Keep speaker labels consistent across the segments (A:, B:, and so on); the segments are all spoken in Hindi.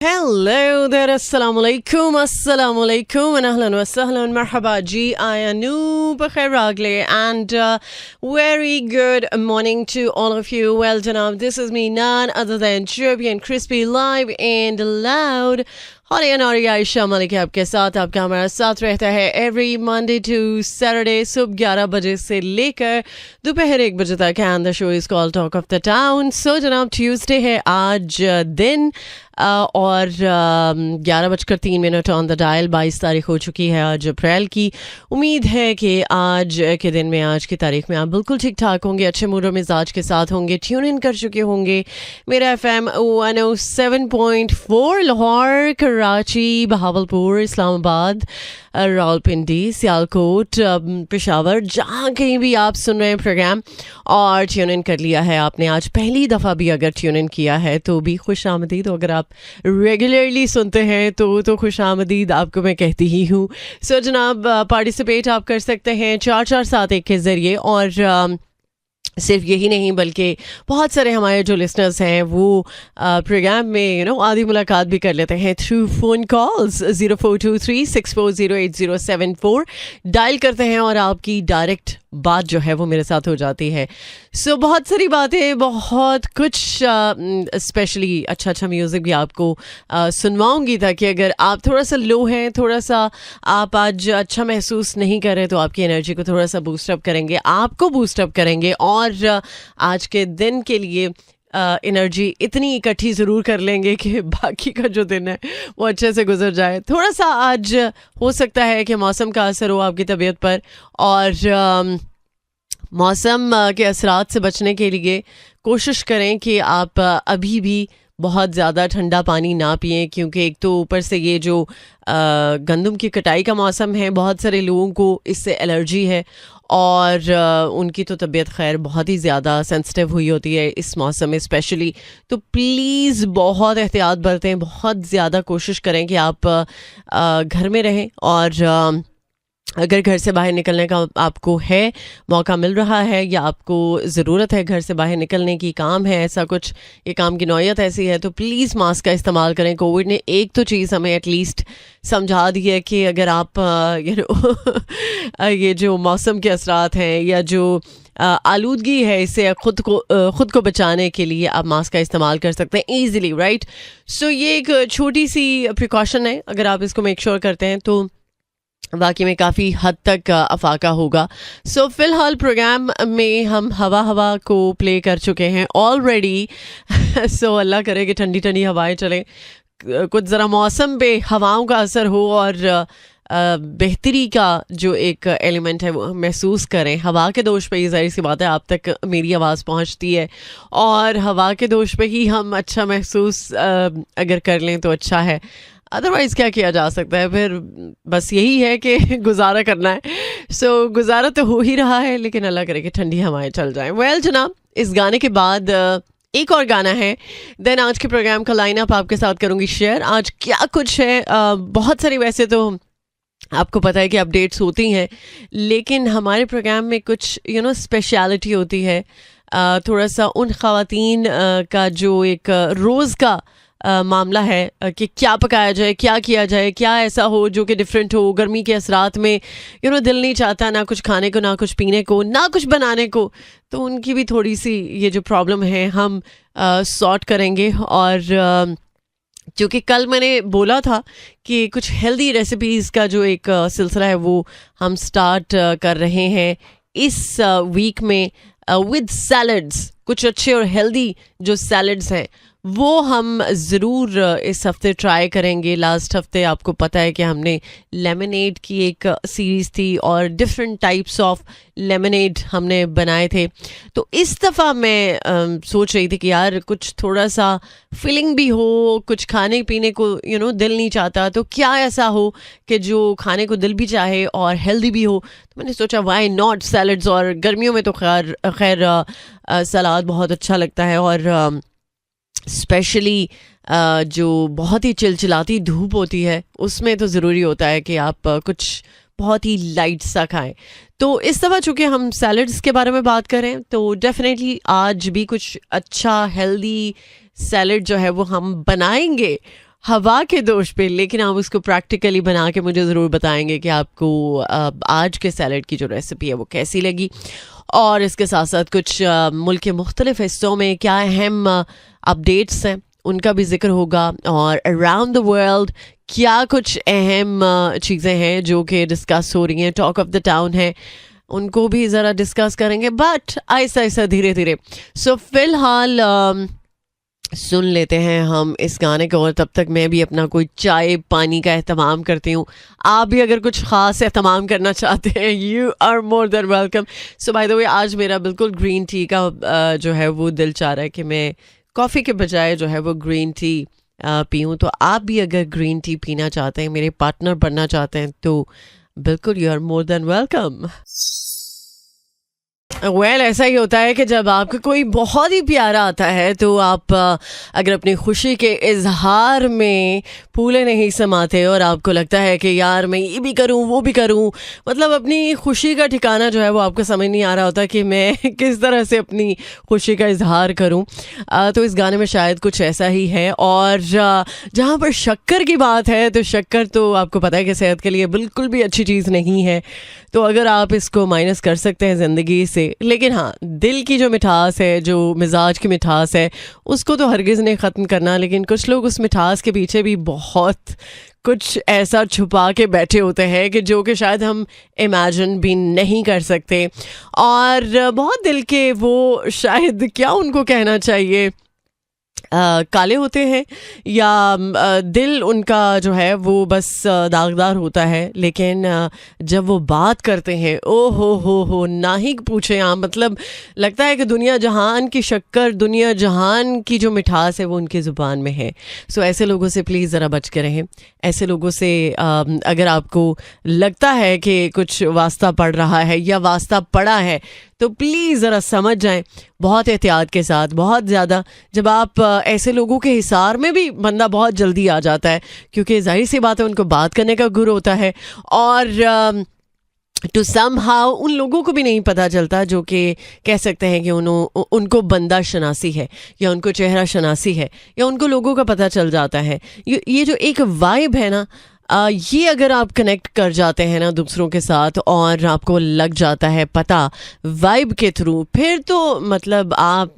A: Hello there, assalamu alaikum, and ahlan wa sahlan, marhaba ji, Ayanub Khairagle, and very good morning to all of you. Well, Janab, this is me, none other than Chirpy and Crispy, live and loud. और आयशा मलिक आपके साथ, आपका हमारा साथ रहता है एवरी मंडे टू सैटरडे सुबह 11 बजे से लेकर दोपहर 1 बजे तक. And the show is called talk of the town. So जनाब, ट्यूसडे है आज दिन और 11:03 ऑन द डायल. 22 तारीख हो चुकी है आज अप्रैल की. उम्मीद है कि आज के दिन में, आज की तारीख में आप बिल्कुल ठीक ठाक होंगे, अच्छे मूड और मिजाज के साथ होंगे, ट्यून इन कर चुके होंगे मेरा FM 107.4 लाहौर, कराची, बहावलपुर, इस्लामाबाद, रावलपिंडी, सियालकोट, पेशावर, जहाँ कहीं भी आप सुन रहे हैं प्रोग्राम और ट्यून इन कर लिया है आपने. आज पहली दफ़ा भी अगर ट्यून इन किया है तो भी खुश आमदीद. तो अगर आप रेगुलरली सुनते हैं तो खुश आमदीद आपको मैं कहती ही हूँ. सो जनाब, पार्टिसिपेट आप कर सकते हैं 4471 के ज़रिए. और सिर्फ यही नहीं बल्कि बहुत सारे हमारे जो लिसनर्स हैं वो प्रोग्राम में आधी मुलाकात भी कर लेते हैं थ्रू फ़ोन कॉल्स. 0423-640-8074 डायल करते हैं और आपकी डायरेक्ट बात जो है वो मेरे साथ हो जाती है. सो बहुत सारी बातें, बहुत कुछ, स्पेशली अच्छा म्यूज़िक भी आपको सुनवाऊंगी, ताकि अगर आप थोड़ा सा लो हैं, थोड़ा सा आप आज अच्छा महसूस नहीं कर रहे, तो आपकी एनर्जी को थोड़ा सा बूस्टअप करेंगे, आपको बूस्टअप करेंगे और आज के दिन के लिए एनर्जी इतनी इकट्ठी ज़रूर कर लेंगे कि बाकी का जो दिन है वो अच्छे से गुजर जाए. थोड़ा सा आज हो सकता है कि मौसम का असर हो आपकी तबीयत पर, और मौसम के असरात से बचने के लिए कोशिश करें कि आप अभी भी बहुत ज़्यादा ठंडा पानी ना पिएं, क्योंकि एक तो ऊपर से ये जो गंदम की कटाई का मौसम है, बहुत सारे लोगों को इससे एलर्जी है और उनकी तो तबीयत खैर बहुत ही ज़्यादा सेंसिटिव हुई होती है इस मौसम में स्पेशली. तो प्लीज़ बहुत एहतियात बरतें, बहुत ज़्यादा कोशिश करें कि आप घर में रहें. और अगर घर से बाहर निकलने का आपको है, मौका मिल रहा है या आपको ज़रूरत है घर से बाहर निकलने की, काम है ऐसा कुछ, ये काम की नौयत ऐसी है, तो प्लीज़ मास्क का इस्तेमाल करें. कोविड ने एक तो चीज़ हमें एटलीस्ट समझा दी है कि अगर आप ये जो मौसम के असरात हैं या जो आलूदगी है, इससे खुद को बचाने के लिए आप मास्क का इस्तेमाल कर सकते हैं ईज़िली, राइट. सो ये एक छोटी सी प्रिकॉशन है, अगर आप इसको मेक श्योर करते हैं तो वाकई में काफ़ी हद तक अफाका होगा. सो फ़िलहाल प्रोग्राम में हम हवा को प्ले कर चुके हैं ऑलरेडी. सो अल्लाह करे कि ठंडी ठंडी हवाएं चलें, कुछ ज़रा मौसम पे हवाओं का असर हो और बेहतरी का जो एक एलिमेंट है वो महसूस करें. हवा के दोष पे ही ज़ाहिर सी बात है आप तक मेरी आवाज़ पहुंचती है, और हवा के दोष पे ही हम अच्छा महसूस अगर कर लें तो अच्छा है. अदरवाइज़ क्या किया जा सकता है, फिर बस यही है कि गुजारा करना है. सो गुजारा तो हो ही रहा है, लेकिन अल्लाह करे कि ठंडी हवाएं चल जाएं. वेल जनाब, इस गाने के बाद एक और गाना है, देन आज के प्रोग्राम का लाइनअप आपके साथ करूँगी शेयर. आज क्या कुछ है, बहुत सारी, वैसे तो आपको पता है कि अपडेट्स होती हैं, लेकिन हमारे प्रोग्राम में कुछ स्पेशलिटी होती है. थोड़ा सा उन ख़वातीन का जो एक रोज़ का मामला है कि क्या पकाया जाए, क्या किया जाए, क्या ऐसा हो जो कि डिफरेंट हो. गर्मी के असरात में दिल नहीं चाहता ना कुछ खाने को, ना कुछ पीने को, ना कुछ बनाने को. तो उनकी भी थोड़ी सी ये जो प्रॉब्लम है हम सॉर्ट करेंगे. और क्योंकि कल मैंने बोला था कि कुछ हेल्दी रेसिपीज़ का जो एक सिलसिला है वो हम स्टार्ट कर रहे हैं इस वीक में विद सैलड्स. कुछ अच्छे और हेल्दी जो सैलड्स हैं वो हम ज़रूर इस हफ्ते ट्राई करेंगे. लास्ट हफ्ते आपको पता है कि हमने लेमनेड की एक सीरीज़ थी और डिफरेंट टाइप्स ऑफ लेमनेड हमने बनाए थे. तो इस दफ़ा मैं सोच रही थी कि यार कुछ थोड़ा सा फिलिंग भी हो, कुछ खाने पीने को दिल नहीं चाहता, तो क्या ऐसा हो कि जो खाने को दिल भी चाहे और हेल्दी भी हो. तो मैंने सोचा व्हाई नॉट सैलड्स. और गर्मियों में तो खैर सलाद बहुत अच्छा लगता है, और स्पेशली जो बहुत ही चिलचिलाती धूप होती है उसमें तो ज़रूरी होता है कि आप कुछ बहुत ही लाइट सा खाएं. तो इस दफ़ा चूँकि हम सैलड्स के बारे में बात करें तो डेफिनेटली आज भी कुछ अच्छा हेल्दी सैलड जो है वो हम बनाएंगे. हवा के दोष पे, लेकिन आप उसको प्रैक्टिकली बना के मुझे ज़रूर बताएंगे कि आपको आज के सैलड की जो रेसिपी है वो कैसी लगी। और इसके साथ साथ कुछ मुल्क के मुख्तलिफ हिस्सों में क्या अहम अपडेट्स हैं उनका भी जिक्र होगा, और अराउंड द वर्ल्ड क्या कुछ अहम चीज़ें हैं जो कि डिस्कस हो रही हैं, टॉक ऑफ द टाउन है, उनको भी ज़रा डिस्कस करेंगे, बट ऐसा ऐसा धीरे धीरे। सो फिलहाल सुन लेते हैं हम इस गाने को, और तब तक मैं भी अपना कोई चाय पानी का एहतमाम करती हूँ। आप भी अगर कुछ ख़ास एहतमाम करना चाहते हैं, you are more than welcome. So by the way, आज मेरा बिल्कुल ग्रीन टी का जो है वो दिल चाह रहा है कि मैं कॉफ़ी के बजाय जो है वो ग्रीन टी पीऊँ। तो आप भी अगर ग्रीन टी पीना चाहते हैं, मेरे पार्टनर बनना चाहते हैं, तो बिल्कुल you are more than welcome. Well ऐसा ही होता है कि जब आपको कोई बहुत ही प्यारा आता है तो आप अगर अपनी खुशी के इजहार में फूले नहीं समाते और आपको लगता है कि यार मैं ये भी करूं वो भी करूं, मतलब अपनी खुशी का ठिकाना जो है वो आपको समझ नहीं आ रहा होता कि मैं किस तरह से अपनी खुशी का इजहार करूं। तो इस गाने में शायद कुछ ऐसा ही है। और जहाँ पर शक्कर की बात है, तो शक्कर तो आपको पता है कि सेहत के लिए बिल्कुल भी अच्छी चीज़ नहीं है, तो अगर आप इसको माइनस कर सकते हैं ज़िंदगी से, लेकिन हाँ दिल की जो मिठास है, जो मिजाज की मिठास है, उसको तो हरगिज़ नहीं ख़त्म करना। लेकिन कुछ लोग उस मिठास के पीछे भी बहुत कुछ ऐसा छुपा के बैठे होते हैं कि जो कि शायद हम इमेजिन भी नहीं कर सकते, और बहुत दिल के वो शायद क्या उनको कहना चाहिए काले होते हैं, या दिल उनका जो है वो बस दागदार होता है, लेकिन जब वो बात करते हैं, ओ हो ना ही पूछे आप, मतलब लगता है कि दुनिया जहान की शक्कर, दुनिया जहान की जो मिठास है वो उनकी ज़ुबान में है। सो ऐसे लोगों से प्लीज़ ज़रा बच के रहें। ऐसे लोगों से अगर आपको लगता है कि कुछ वास्ता पड़ रहा है या वास्ता पड़ा है, तो प्लीज़ ज़रा समझ जाएं बहुत एहतियात के साथ, बहुत ज़्यादा। जब आप ऐसे लोगों के हिसार में भी बंदा बहुत जल्दी आ जाता है, क्योंकि जाहिर सी बात है उनको बात करने का गुर होता है, और टू समहाउ उन लोगों को भी नहीं पता चलता जो कि कह सकते हैं कि उनको बंदा शनासी है, या उनको चेहरा शनासी है, या उनको लोगों का पता चल जाता है। ये जो एक वाइब है ना, ये अगर आप कनेक्ट कर जाते हैं ना दूसरों के साथ, और आपको लग जाता है पता वाइब के थ्रू, फिर तो मतलब आप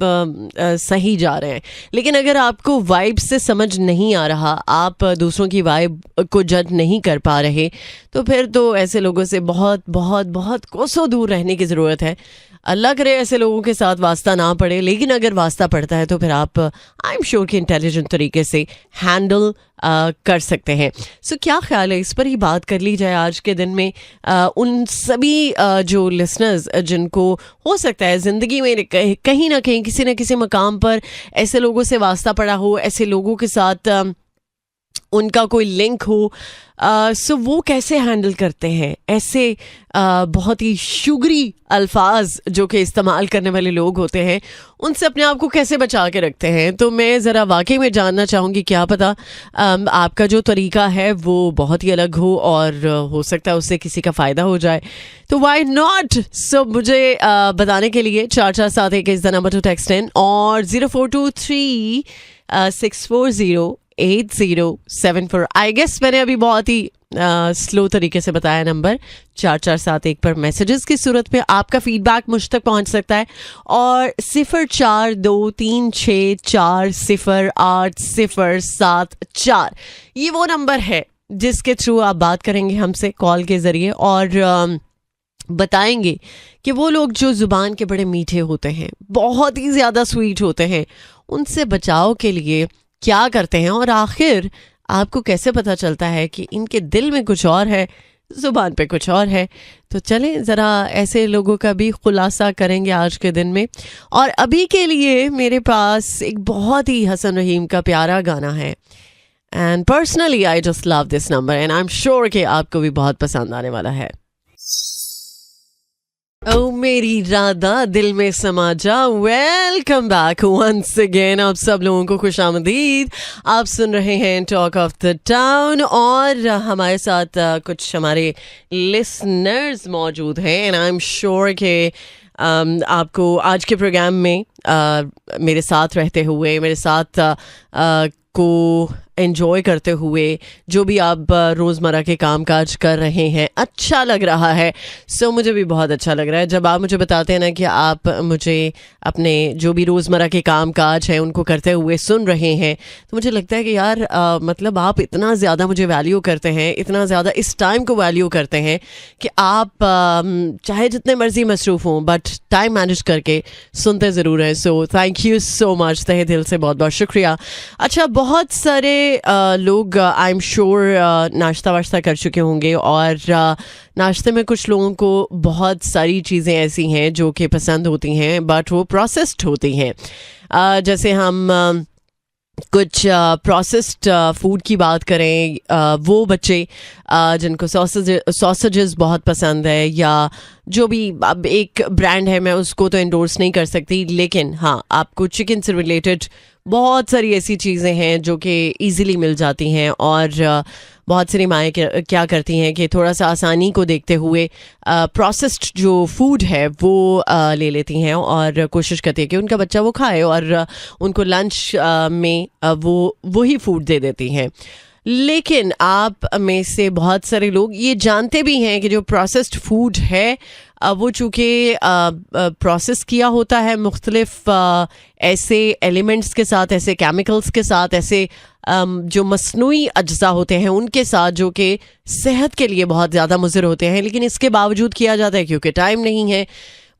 A: सही जा रहे हैं। लेकिन अगर आपको वाइब से समझ नहीं आ रहा, आप दूसरों की वाइब को जज नहीं कर पा रहे, तो फिर तो ऐसे लोगों से बहुत बहुत बहुत कोसों दूर रहने की ज़रूरत है। अल्लाह करे ऐसे लोगों के साथ वास्ता ना पड़े, लेकिन अगर वास्ता पड़ता है तो फिर आप आई एम श्योर कि इंटेलिजेंट तरीके से हैंडल कर सकते हैं। सो क्या ख्याल है, इस पर ही बात कर ली जाए आज के दिन में। उन सभी जो लिसनर्स जिनको हो सकता है ज़िंदगी में कहीं ना कहीं किसी न किसी मकाम पर ऐसे लोगों से वास्ता पड़ा हो, ऐसे लोगों के साथ उनका कोई लिंक हो, सो वो कैसे हैंडल करते हैं ऐसे बहुत ही शुगरी अल्फाज जो कि इस्तेमाल करने वाले लोग होते हैं, उनसे अपने आप को कैसे बचा के रखते हैं। तो मैं ज़रा वाकई में जानना चाहूँगी, क्या पता आपका जो तरीका है वो बहुत ही अलग हो, और हो सकता है उससे किसी का फ़ायदा हो जाए, तो वाई नॉट। सो मुझे बताने के लिए 4471 is the number two text in, और 0423 640 8074। आई गेस मैंने अभी बहुत ही स्लो तरीके से बताया नंबर 4471 पर मैसेजेस की सूरत में आपका फीडबैक मुझ तक पहुंच सकता है, और 0423640807 ये वो नंबर है जिसके थ्रू आप बात करेंगे हमसे कॉल के ज़रिए, और बताएंगे कि वो लोग जो ज़ुबान के बड़े मीठे होते हैं, बहुत ही ज़्यादा स्वीट होते हैं, उनसे बचाव के लिए क्या करते हैं, और आखिर आपको कैसे पता चलता है कि इनके दिल में कुछ और है, ज़ुबान पे कुछ और है। तो चलें ज़रा ऐसे लोगों का भी खुलासा करेंगे आज के दिन में। और अभी के लिए मेरे पास एक बहुत ही हसन रहीम का प्यारा गाना है, and personally I just love this number, and I am sure कि आपको भी बहुत पसंद आने वाला है। ओ मेरी राधा दिल में समा जा, वेलकम बैक वंस अगेन। आप सब लोगों को खुशामदीद। आप सुन रहे हैं टॉक ऑफ द टाउन, और हमारे साथ कुछ हमारे लिसनर्स मौजूद हैं, एंड आई एम श्योर कि आपको आज के प्रोग्राम में मेरे साथ रहते हुए, मेरे साथ को एंजॉय करते हुए जो भी आप रोज़मर्रा के काम काज कर रहे हैं अच्छा लग रहा है। सो मुझे भी बहुत अच्छा लग रहा है जब आप मुझे बताते हैं ना कि आप मुझे अपने जो भी रोज़मर्रा के काम काज हैं उनको करते हुए सुन रहे हैं, तो मुझे लगता है कि यार मतलब आप इतना ज़्यादा मुझे वैल्यू करते हैं, इतना ज़्यादा इस टाइम को वैल्यू करते हैं कि आप चाहे जितने मर्जी मसरूफ़ हों बट टाइम मैनेज करके सुनते ज़रूर हैं। So thank you so much, तहे दिल से बहुत बहुत शुक्रिया। अच्छा, बहुत सारे लोग आई एम श्योर नाश्ता वाश्ता कर चुके होंगे और नाश्ते में कुछ लोगों को बहुत सारी चीज़ें ऐसी हैं जो कि पसंद होती हैं बट वो प्रोसेस्ड होती हैं। जैसे हम कुछ प्रोसेस्ड फूड की बात करें, वो बच्चे जिनको सॉसेजेस बहुत पसंद है या जो भी, अब एक ब्रांड है मैं उसको तो एंडोर्स नहीं कर सकती, लेकिन हाँ आपको चिकन से रिलेटेड बहुत सारी ऐसी चीज़ें हैं जो कि इजीली मिल जाती हैं और बहुत सारी माएँ क्या करती हैं कि थोड़ा सा आसानी को देखते हुए प्रोसेस्ड जो फूड है वो ले लेती हैं और कोशिश करती है कि उनका बच्चा वो खाए और उनको लंच में वही फूड दे देती हैं। लेकिन आप में से बहुत सारे लोग ये जानते भी हैं कि जो प्रोसेस्ड फूड है वो चूँकि प्रोसेस किया होता है मुख्तलिफ ऐसे एलिमेंट्स के साथ, ऐसे केमिकल्स के साथ, ऐसे जो मसनूई अज्जा होते हैं उनके साथ जो कि सेहत के लिए बहुत ज़्यादा मुज़िर होते हैं, लेकिन इसके बावजूद किया जाता है क्योंकि टाइम नहीं है।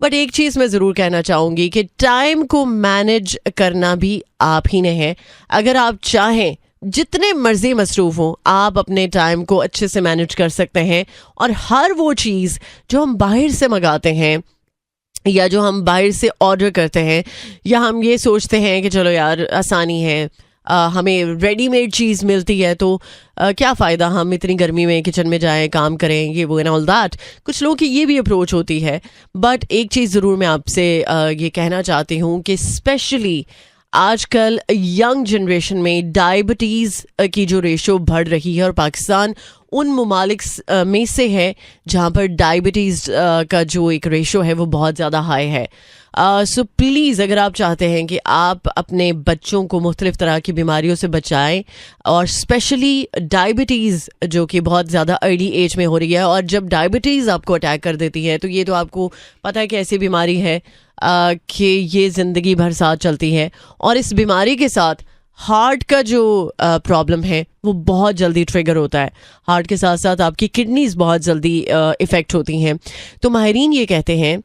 A: बट एक चीज़ मैं ज़रूर कहना चाहूँगी कि टाइम को मैनेज करना भी आप ही ने है। अगर आप चाहें जितने मर्जी मसरूफ़ हों आप अपने टाइम को अच्छे से मैनेज कर सकते हैं और हर वो चीज़ जो हम बाहर से मंगाते हैं या जो हम बाहर से ऑर्डर करते हैं या हम ये सोचते हैं कि चलो यार आसानी है, हमें रेडीमेड चीज़ मिलती है तो क्या फ़ायदा हम इतनी गर्मी में किचन में जाएं, काम करें, ये वो एंड ऑल दैट। कुछ लोगों की ये भी अप्रोच होती है। बट एक चीज़ ज़रूर मैं आपसे ये कहना चाहती हूँ कि स्पेशली आजकल यंग जनरेशन में डायबिटीज़ की जो रेशो बढ़ रही है और पाकिस्तान उन ममालिक में से है जहाँ पर डायबिटीज़ का जो एक रेशो है वो बहुत ज़्यादा हाई है। सो प्लीज़ अगर आप चाहते हैं कि आप अपने बच्चों को मुख्तलिफ़ तरह की बीमारियों से बचाएं और स्पेशली डायबिटीज़ जो कि बहुत ज़्यादा अर्ली एज में हो रही है, और जब डायबिटीज़ आपको अटैक कर देती है तो ये तो आपको पता है कि ऐसी बीमारी है कि ये ज़िंदगी भर साथ चलती है और इस बीमारी के साथ हार्ट का जो प्रॉब्लम है वो बहुत जल्दी ट्रिगर होता है। हार्ट के साथ साथ आपकी किडनीज़ बहुत जल्दी इफ़ेक्ट होती हैं। तो माहिरीन ये कहते हैं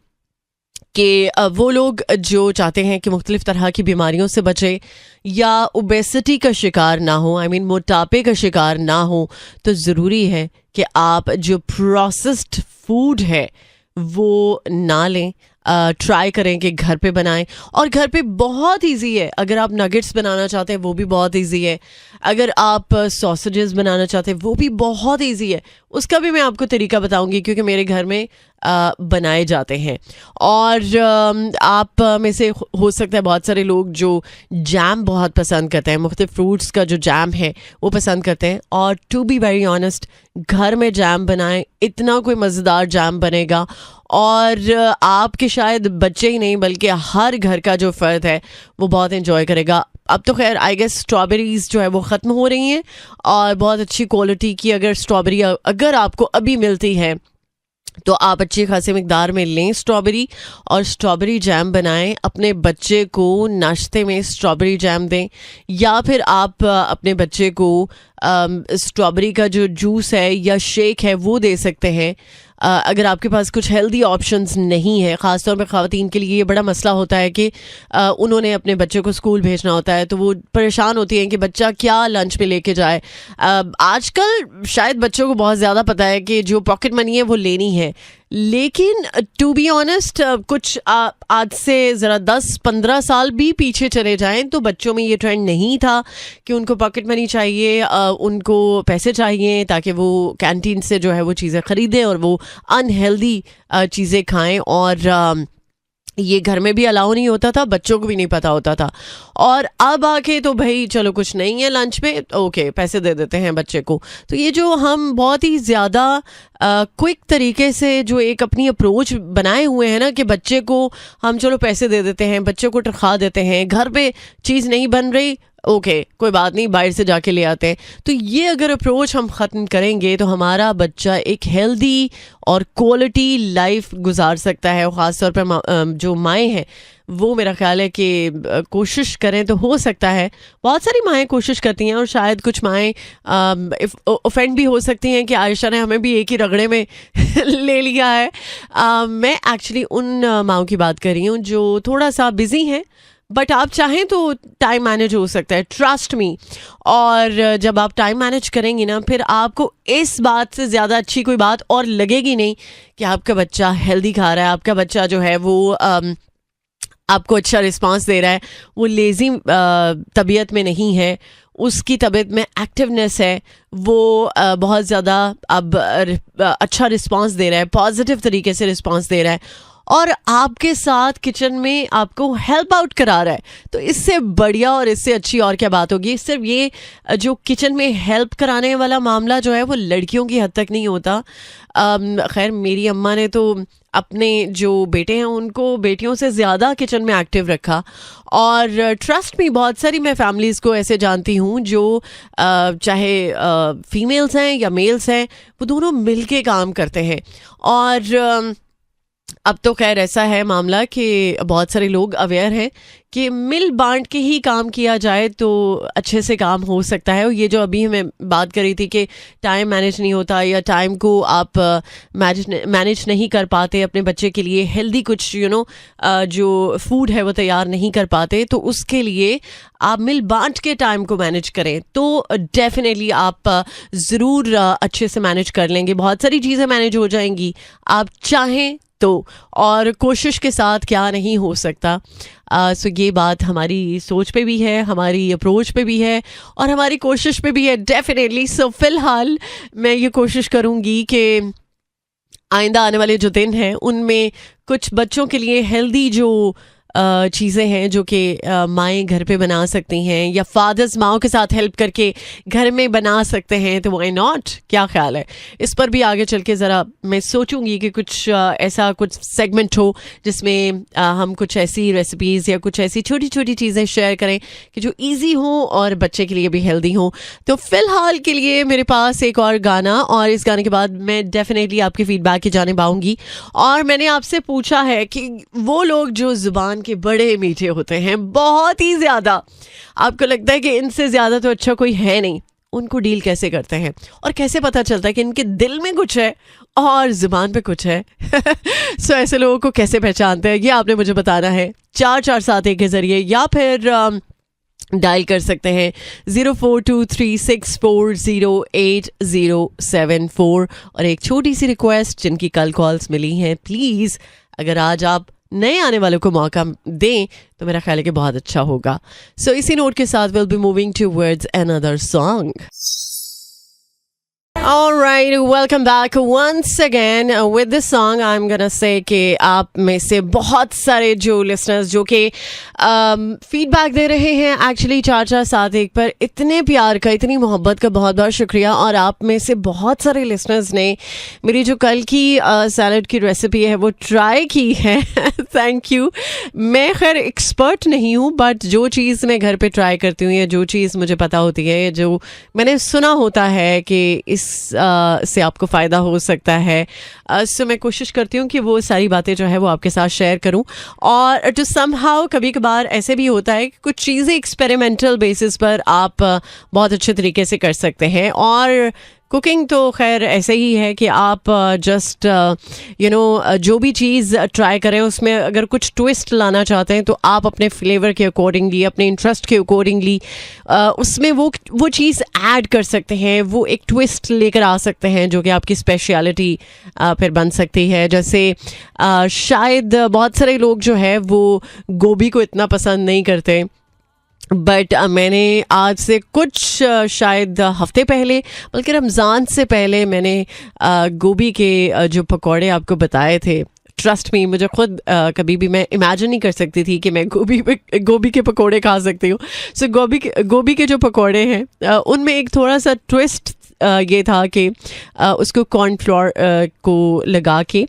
A: कि वो लोग जो चाहते हैं कि मुख्तलिफ़ तरह की बीमारियों से बचे या ओबेसिटी का शिकार ना हो, आई मीन मोटापे का शिकार ना हो, तो ज़रूरी है कि आप जो प्रोसेस्ड फूड है वो ना लें। ट्राई करें कि घर पे बनाएं, और घर पे बहुत इजी है। अगर आप नगेट्स बनाना चाहते हैं वो भी बहुत इजी है, अगर आप सॉसेजेस बनाना चाहते हैं वो भी बहुत इजी है। उसका भी मैं आपको तरीका बताऊंगी क्योंकि मेरे घर में बनाए जाते हैं। और आप में से हो सकता है बहुत सारे लोग जो जैम बहुत पसंद करते हैं, मुख्तलिफ फ्रूट्स का जो जैम है वो पसंद करते हैं। और टू बी वेरी ऑनेस्ट, घर में जैम बनाएं, इतना कोई मज़ेदार जैम बनेगा और आपके शायद बच्चे ही नहीं बल्कि हर घर का जो फ़र्द है वो बहुत एंजॉय करेगा। अब तो खैर आई गेस स्ट्रॉबेरीज़ जो है वो ख़त्म हो रही हैं और बहुत अच्छी क्वालिटी की अगर स्ट्रॉबेरी अगर आपको अभी मिलती है तो आप अच्छी खासी मिकदार में लें स्ट्रॉबेरी और स्ट्रॉबेरी जैम बनाएं। अपने बच्चे को नाश्ते में स्ट्रॉबेरी जैम दें या फिर आप अपने बच्चे को स्ट्रॉबेरी का जो जूस है या शेक है वो दे सकते हैं। अगर आपके पास कुछ हेल्दी ऑप्शंस नहीं है, ख़ासतौर पर ख़वातीन के लिए ये बड़ा मसला होता है कि उन्होंने अपने बच्चे को स्कूल भेजना होता है तो वो परेशान होती हैं कि बच्चा क्या लंच में लेके जाए। आजकल शायद बच्चों को बहुत ज़्यादा पता है कि जो पॉकेट मनी है वो लेनी है, लेकिन टू बी ऑनेस्ट कुछ आज से ज़रा 10-15 साल भी पीछे चले जाएं तो बच्चों में ये ट्रेंड नहीं था कि उनको पॉकेट मनी चाहिए, उनको पैसे चाहिए ताकि वो कैंटीन से जो है वो चीज़ें ख़रीदें और वो अनहेल्दी चीज़ें खाएं। और ये घर में भी अलाउ नहीं होता था, बच्चों को भी नहीं पता होता था। और अब आके तो भाई चलो कुछ नहीं है लंच में, ओके पैसे दे देते हैं बच्चे को। तो ये जो हम बहुत ही ज़्यादा क्विक तरीके से जो एक अपनी अप्रोच बनाए हुए हैं ना कि बच्चे को हम चलो पैसे दे देते हैं, बच्चे को टरखा देते हैं, घर पे चीज़ नहीं बन रही ओके कोई बात नहीं, बाहर से जाके ले आते हैं। तो ये अगर अप्रोच हम ख़त्म करेंगे तो हमारा बच्चा एक हेल्दी और क्वालिटी लाइफ गुजार सकता है। और ख़ासतौर पर जो माएँ हैं वो मेरा ख्याल है कि कोशिश करें तो हो सकता है। बहुत सारी माएँ कोशिश करती हैं और शायद कुछ माएँ ऑफेंड भी हो सकती हैं कि आयशा ने हमें भी एक ही रगड़े में ले लिया है। मैं एक्चुअली उन माँओं की बात कर रही हूँ जो थोड़ा सा बिजी हैं, बट आप चाहें तो टाइम मैनेज हो सकता है, ट्रस्ट मी। और जब आप टाइम मैनेज करेंगी ना, फिर आपको इस बात से ज़्यादा अच्छी कोई बात और लगेगी नहीं कि आपका बच्चा हेल्दी खा रहा है, आपका बच्चा जो है वो आपको अच्छा रिस्पांस दे रहा है, वो लेज़ी तबीयत में नहीं है, उसकी तबीयत में एक्टिवनेस है, वो बहुत ज़्यादा अब अच्छा रिस्पांस दे रहा है, पॉजिटिव तरीके से रिस्पांस दे रहा है और आपके साथ किचन में आपको हेल्प आउट करा रहा है। तो इससे बढ़िया और इससे अच्छी और क्या बात होगी। सिर्फ ये जो किचन में हेल्प कराने वाला मामला जो है वो लड़कियों की हद तक नहीं होता। खैर मेरी अम्मा ने तो अपने जो बेटे हैं उनको बेटियों से ज़्यादा किचन में एक्टिव रखा। और ट्रस्ट में बहुत सारी मैं फैमिलीज़ को ऐसे जानती हूँ जो चाहे फीमेल्स हैं या मेल्स हैं, वो दोनों मिल के काम करते हैं। और अब तो खैर ऐसा है मामला कि बहुत सारे लोग अवेयर हैं कि मिल बांट के ही काम किया जाए तो अच्छे से काम हो सकता है। और ये जो अभी मैं बात कर रही थी कि टाइम मैनेज नहीं होता या टाइम को आप मैनेज नहीं कर पाते, अपने बच्चे के लिए हेल्दी कुछ जो फूड है वो तैयार नहीं कर पाते, तो उसके लिए आप मिल बांट के टाइम को मैनेज करें तो डेफिनेटली आप ज़रूर अच्छे से मैनेज कर लेंगे। बहुत सारी चीज़ें मैनेज हो जाएंगी आप चाहें तो, और कोशिश के साथ क्या नहीं हो सकता। सो ये बात हमारी सोच पे भी है, हमारी अप्रोच पे भी है और हमारी कोशिश पे भी है डेफिनेटली। सो फिलहाल मैं ये कोशिश करूँगी कि आइंदा आने वाले जो दिन हैं उनमें कुछ बच्चों के लिए हेल्दी जो चीज़ें हैं जो कि माएँ घर पे बना सकती हैं या फादर्स माओं के साथ हेल्प करके घर में बना सकते हैं, तो व्हाई नॉट। क्या ख्याल है इस पर भी आगे चल के ज़रा मैं सोचूंगी कि कुछ ऐसा कुछ सेगमेंट हो जिसमें हम कुछ ऐसी रेसिपीज़ या कुछ ऐसी छोटी छोटी चीज़ें शेयर करें कि जो ईजी हो और बच्चे के लिए भी हेल्दी हो। तो फ़िलहाल के लिए मेरे पास एक और गाना, और इस गाने के बाद मैं डेफिनेटली आपके फीडबैक की जाने पाऊँगी। और मैंने आपसे पूछा है कि वो लोग जो ज़ुबान के बड़े मीठे होते हैं, बहुत ही ज़्यादा, आपको लगता है कि इनसे ज़्यादा तो अच्छा कोई है नहीं, उनको डील कैसे करते हैं और कैसे पता चलता है कि इनके दिल में कुछ है और ज़ुबान पे कुछ है। सो ऐसे लोगों को कैसे पहचानते हैं, ये आपने मुझे बताना है 4471 के ज़रिए, या फिर डायल कर सकते हैं 0423640874। और एक छोटी सी रिक्वेस्ट, जिनकी कल कॉल्स मिली हैं, प्लीज़ अगर आज आप नए आने वालों को मौका दें तो मेरा ख्याल है कि बहुत अच्छा होगा। सो इसी नोट के साथ will be moving towards another song. Alright, welcome back once again with this song. I'm gonna say कि आप में से बहुत सारे जो लिसनर्स जो कि फीडबैक दे रहे हैं एक्चुअली 4471 पर, इतने प्यार का, इतनी मोहब्बत का बहुत बहुत शुक्रिया। और आप में से बहुत सारे लिसनर्स ने मेरी जो कल की सैलड की रेसिपी है वो ट्राई की है। Thank you. मैं खैर एक्सपर्ट नहीं हूँ, बट जो चीज़ मैं घर पे ट्राई करती हूँ या जो चीज़ मुझे पता होती है, जो मैंने सुना होता है कि इस से आपको फ़ायदा हो सकता है, सो मैं कोशिश करती हूँ कि वो सारी बातें जो है वो आपके साथ शेयर करूँ। और टू समहाउ कभी कभार ऐसे भी होता है कि कुछ चीज़ें एक्सपेरिमेंटल बेसिस पर आप बहुत अच्छे तरीके से कर सकते हैं। और कुकिंग तो खैर ऐसे ही है कि आप जस्ट जो भी चीज़ ट्राई करें उसमें अगर कुछ ट्विस्ट लाना चाहते हैं तो आप अपने फ्लेवर के अकॉर्डिंगली, अपने इंटरेस्ट के अकॉर्डिंगली उसमें वो चीज़ ऐड कर सकते हैं, वो एक ट्विस्ट लेकर आ सकते हैं जो कि आपकी स्पेशलिटी फिर बन सकती है। जैसे शायद बहुत सारे लोग जो है वो गोभी को इतना पसंद नहीं करते, बट मैंने आज से कुछ शायद हफ्ते पहले, बल्कि रमज़ान से पहले, मैंने गोभी के जो पकौड़े आपको बताए थे। ट्रस्ट मी, मुझे खुद कभी भी मैं इमेजिन नहीं कर सकती थी कि मैं गोभी के पकौड़े खा सकती हूँ। सो गोभी के जो पकौड़े हैं उनमें एक थोड़ा सा ट्विस्ट ये था कि उसको कॉर्नफ्लोर को लगा के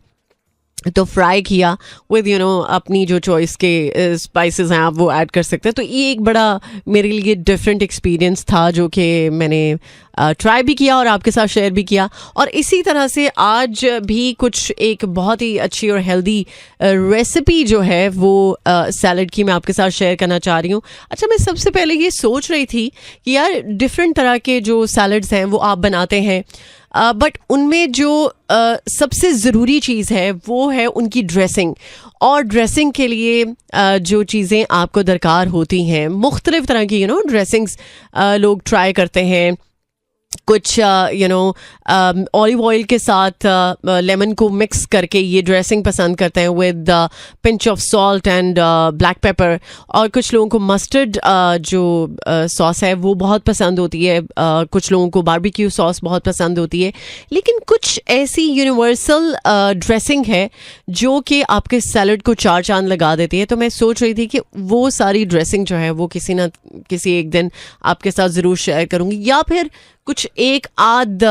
A: तो फ्राई किया विद अपनी जो चॉइस के स्पाइसेस हैं आप वो ऐड कर सकते हैं। तो ये एक बड़ा मेरे लिए डिफरेंट एक्सपीरियंस था जो कि मैंने ट्राई भी किया और आपके साथ शेयर भी किया। और इसी तरह से आज भी कुछ एक बहुत ही अच्छी और हेल्दी रेसिपी जो है वो सैलड की मैं आपके साथ शेयर करना चाह रही हूँ। अच्छा, मैं सबसे पहले ये सोच रही थी कि यार डिफरेंट तरह के जो सैलड्स हैं वो आप बनाते हैं, बट उनमें जो सबसे ज़रूरी चीज़ है वो है उनकी ड्रेसिंग। और ड्रेसिंग के लिए जो चीज़ें आपको दरकार होती हैं, मुख्तलिफ़ तरह की ड्रेसिंग्स लोग ट्राई करते हैं। कुछ ऑलिव ऑयल के साथ लेमन को मिक्स करके ये ड्रेसिंग पसंद करते हैं with pinch of salt and black pepper. और कुछ लोगों को मस्टर्ड जो सॉस है वो बहुत पसंद होती है, कुछ लोगों को बारबेक्यू सॉस बहुत पसंद होती है। लेकिन कुछ ऐसी यूनिवर्सल ड्रेसिंग है जो कि आपके सैलड को चार चांद लगा देती है। तो मैं सोच रही थी कि वो सारी ड्रेसिंग जो है वो किसी न किसी एक दिन आपके साथ ज़रूर शेयर करूँगी, या फिर कुछ एक आध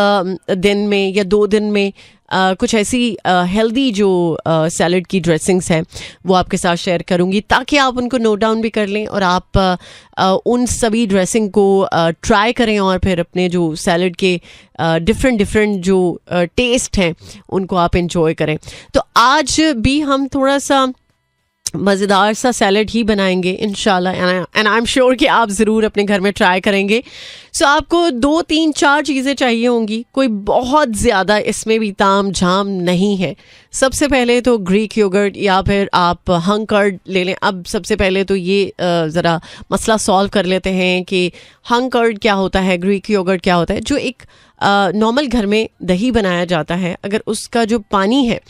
A: दिन में या 2 दिन में कुछ ऐसी हेल्दी जो सैलड की ड्रेसिंग्स हैं वो आपके साथ शेयर करूंगी, ताकि आप उनको नोट डाउन भी कर लें और आप उन सभी ड्रेसिंग को ट्राई करें और फिर अपने जो सैलड के डिफरेंट जो टेस्ट हैं उनको आप इंजॉय करें। तो आज भी हम थोड़ा सा मज़ेदार सा सैलड ही बनाएंगे इंशाल्लाह, एंड आई एम श्योर कि आप ज़रूर अपने घर में ट्राई करेंगे। सो आपको 2 3 4 चीज़ें चाहिए होंगी, कोई बहुत ज़्यादा इसमें भी ताम झाम नहीं है। सबसे पहले तो ग्रीक योगर्ट या फिर आप हंग कर्ड ले लें। अब सबसे पहले तो ये ज़रा मसला सॉल्व कर लेते हैं कि हंग कर्ड क्या होता है, ग्रीक योगर्ट क्या होता है। जो एक नॉर्मल घर में दही बनाया जाता है, अगर उसका जो पानी है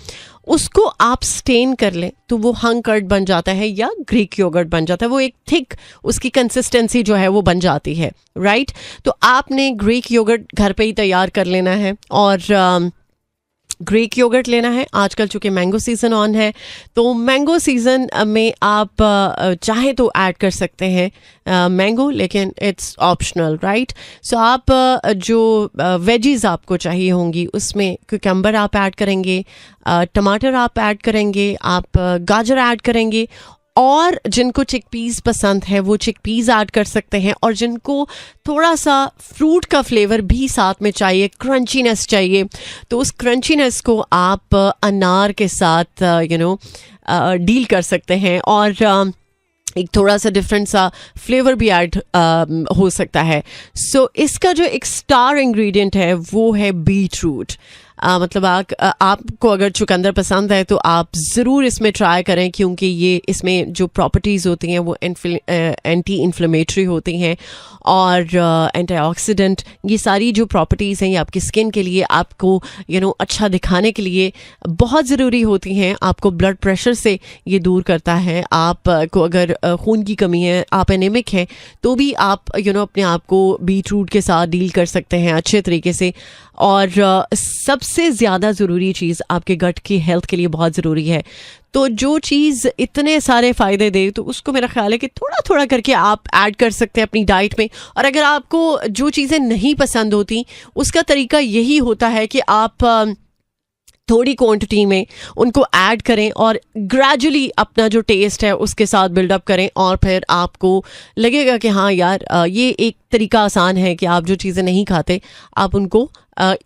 A: उसको आप स्टेन कर लें तो वो हंग कर्ड बन जाता है या ग्रीक योगर्ट बन जाता है। वो एक थिक उसकी कंसिस्टेंसी जो है वो बन जाती है, राइट। तो आपने ग्रीक योगर्ट घर पे ही तैयार कर लेना है और ग्रीक योगर्ट लेना है। आजकल चूँकि मैंगो सीज़न ऑन है तो मैंगो सीज़न में आप चाहे तो ऐड कर सकते हैं मैंगो, लेकिन इट्स ऑप्शनल, राइट। सो आप जो वेजीज आपको चाहिए होंगी उसमें कुकम्बर आप ऐड करेंगे, टमाटर आप ऐड करेंगे, आप गाजर ऐड करेंगे, और जिनको चिकपीस पसंद है वो चिकपीस ऐड कर सकते हैं। और जिनको थोड़ा सा फ्रूट का फ्लेवर भी साथ में चाहिए, क्रंचीनेस चाहिए, तो उस क्रंचीनेस को आप अनार के साथ डील कर सकते हैं और एक थोड़ा सा डिफरेंट सा फ्लेवर भी ऐड हो सकता है। सो इसका जो एक स्टार इंग्रेडिएंट है वो है बीट रूट। मतलब आपको अगर चुकंदर पसंद है तो आप ज़रूर इसमें ट्राई करें, क्योंकि ये इसमें जो प्रॉपर्टीज़ होती हैं वो एंटी इन्फ्लेमेटरी होती हैं और एंटीऑक्सीडेंट, ये सारी जो प्रॉपर्टीज़ हैं ये आपकी स्किन के लिए, आपको अच्छा दिखाने के लिए बहुत ज़रूरी होती हैं। आपको ब्लड प्रेशर से ये दूर करता है। आपको अगर खून की कमी है, आप एनीमिक हैं, तो भी आप अपने आप को बीट रूट के साथ डील कर सकते हैं अच्छे तरीके से। और सबसे ज़्यादा ज़रूरी चीज़ आपके गट की हेल्थ के लिए बहुत ज़रूरी है। तो जो चीज़ इतने सारे फ़ायदे दे तो उसको मेरा ख्याल है कि थोड़ा थोड़ा करके आप ऐड कर सकते हैं अपनी डाइट में। और अगर आपको जो चीज़ें नहीं पसंद होती उसका तरीका यही होता है कि आप थोड़ी क्वांटिटी में उनको ऐड करें और ग्रेजुअली अपना जो टेस्ट है उसके साथ बिल्डअप करें, और फिर आपको लगेगा कि हाँ यार ये एक तरीका आसान है कि आप जो चीज़ें नहीं खाते आप उनको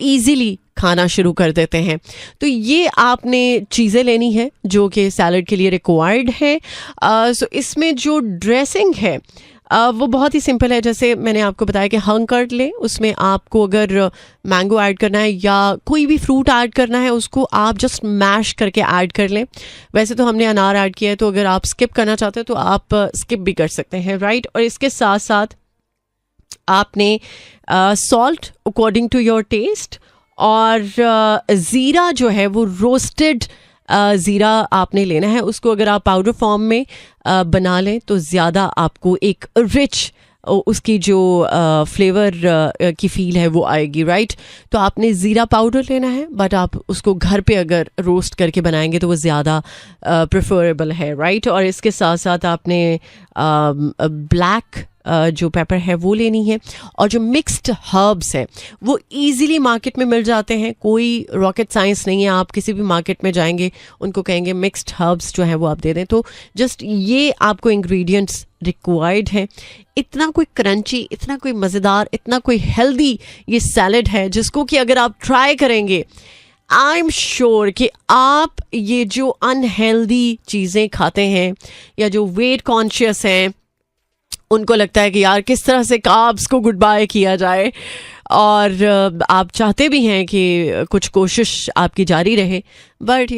A: ईज़िली खाना शुरू कर देते हैं। तो ये आपने चीज़ें लेनी है जो कि सैलड के लिए रिक्वायर्ड है। सो इसमें जो ड्रेसिंग है वो बहुत ही सिंपल है। जैसे मैंने आपको बताया कि हंग कर्ड लें, उसमें आपको अगर मैंगो ऐड करना है या कोई भी फ्रूट ऐड करना है उसको आप जस्ट मैश करके ऐड कर लें। वैसे तो हमने अनार ऐड किया है, तो अगर आप स्किप करना चाहते हो तो आप स्किप भी कर सकते हैं, राइट। और इसके साथ साथ आपने salt according to your taste और ज़ीरा जो है वो रोस्टेड ज़ीरा आपने लेना है। उसको अगर आप पाउडर फॉर्म में बना लें तो ज़्यादा आपको एक रिच उसकी जो फ्लेवर की फील है वो आएगी, राइट। तो आपने ज़ीरा पाउडर लेना है, बट आप उसको घर पे अगर रोस्ट करके बनाएंगे तो वो ज़्यादा प्रेफरेबल है, राइट। और इसके साथ साथ आपने ब्लैक जो पेपर है वो लेनी है। और जो मिक्स्ड हर्ब्स है वो ईजिली मार्केट में मिल जाते हैं, कोई रॉकेट साइंस नहीं है। आप किसी भी मार्केट में जाएंगे, उनको कहेंगे मिक्स्ड हर्ब्स जो है वो आप दे दें, तो जस्ट ये आपको इंग्रेडिएंट्स रिक्वायर्ड है। इतना कोई क्रंची, इतना कोई मज़ेदार, इतना कोई हेल्दी ये सैलड है जिसको कि अगर आप ट्राई करेंगे, आई एम श्योर कि आप ये जो अनहेल्दी चीज़ें खाते हैं या जो वेट कॉन्शियस हैं, उनको लगता है कि यार किस तरह से कार्ब्स को गुड बाय किया जाए, और आप चाहते भी हैं कि कुछ कोशिश आपकी जारी रहे, बट